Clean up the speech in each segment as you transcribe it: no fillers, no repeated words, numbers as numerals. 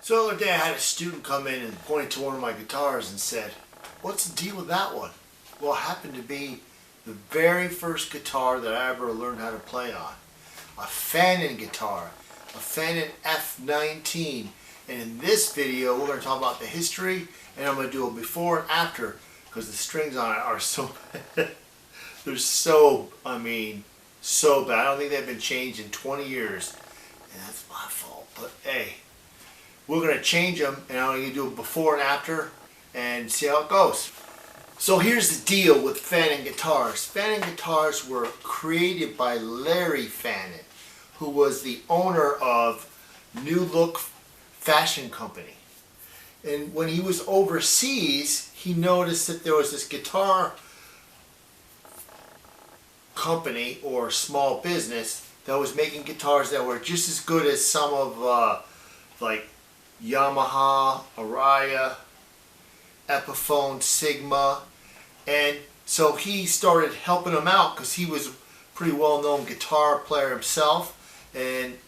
So the other day I had a student come in and pointed to one of my guitars and said, "What's the deal with that one?" Well, it happened to be the very first guitar that I ever learned how to play on. A Fannin guitar, a Fannin F19. And in this video we're going to talk about the history, and I'm going to do a before and after, because the strings on it are so they're so, so bad. I don't think they've been changed in 20 years. And that's my fault. But hey, we're going to change them, and I'm going to do a before and after and see how it goes. So here's the deal with Fannin guitars. Fannin guitars were created by Larry Fannin, who was the owner of New Look Fashion Company. And when he was overseas, he noticed that there was this guitar company or small business that was making guitars that were just as good as some of like Yamaha, Araya, Epiphone, Sigma. And so he started helping them out because he was a pretty well-known guitar player himself and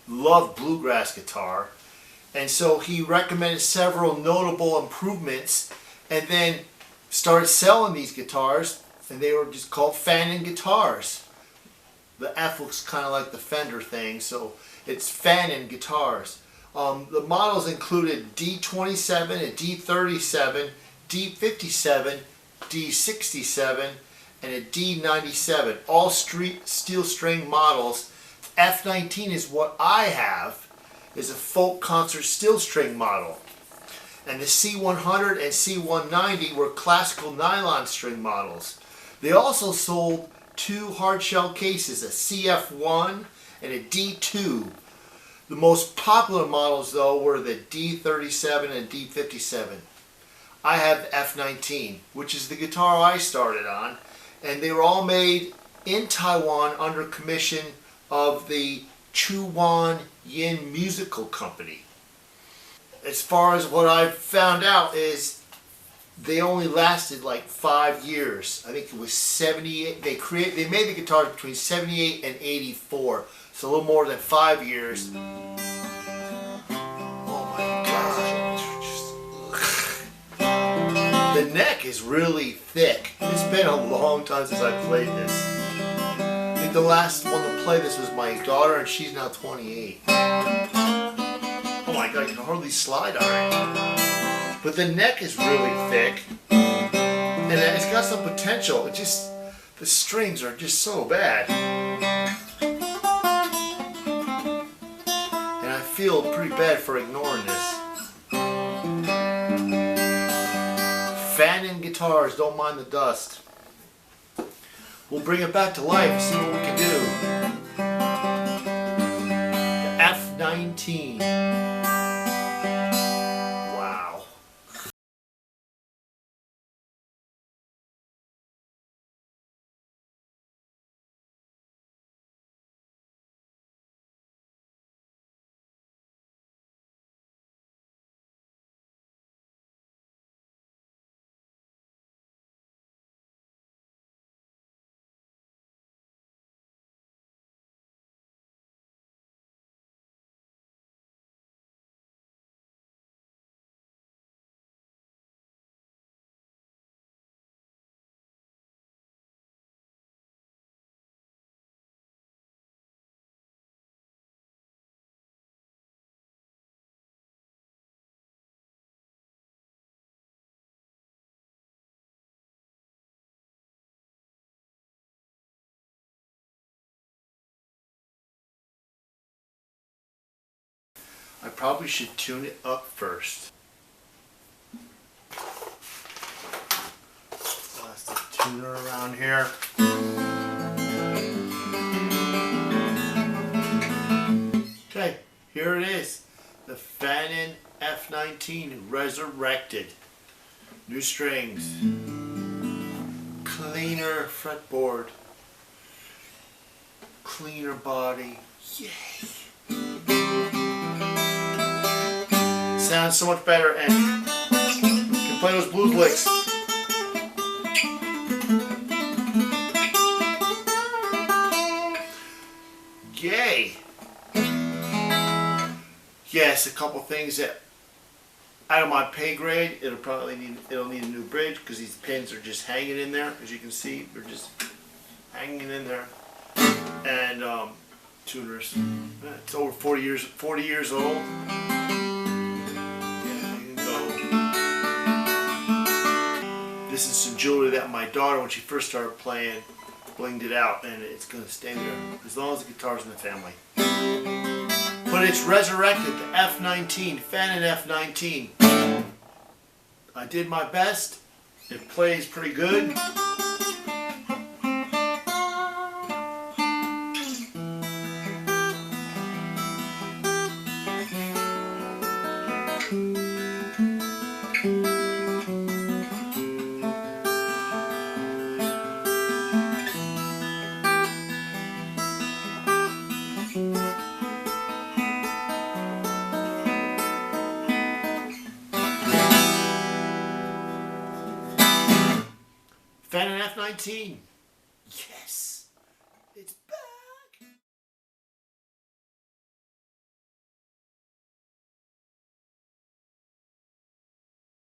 loved bluegrass guitar. And so he recommended several notable improvements and then started selling these guitars, and they were just called Fannin guitars. The F looks kind of like the Fender thing, so it's Fannin guitars. The models included D27 and D37, D57, D67, and a D97, all steel string models. F19 is what I have, is a folk concert steel string model. And the C100 and C190 were classical nylon string models. They also sold two hard shell cases, a CF1 and a D2. The most popular models though were the D37 and D57. I have the F19, which is the guitar I started on, and they were all made in Taiwan under commission of the Chuan Yin Musical Company. As far as what I've found out is they only lasted like 5 years. I think it was 78. They made the guitars between 78 and 84, so a little more than 5 years. Oh my gosh! The neck is really thick. It's been a long time since I played this. I think the last one to play this was my daughter, and she's now 28. Oh my god, you can hardly slide on it. But the neck is really thick, and it's got some potential. It just, the strings are just so bad. And I feel pretty bad for ignoring this. Fannin guitars, don't mind the dust. We'll bring it back to life and see what we can do. The F19. Wow. I probably should tune it up first. That's the tuner around here. Okay, here it is. The Fannin F19 Resurrected. New strings. Cleaner fretboard. Cleaner body. Yay! Sounds so much better, and you can play those blues licks. Yay! Yes, a couple things that out of my pay grade. It'll need a new bridge because these pins are just hanging in there. As you can see, they're just hanging in there. And tuners, it's over 40 years old. Yeah, you can go. This is some jewelry that my daughter, when she first started playing, blinged it out, and it's gonna stay there as long as the guitar's in the family. But it's Resurrected, the F19, Fenton F19. I did my best. It plays pretty good. Fenton F19.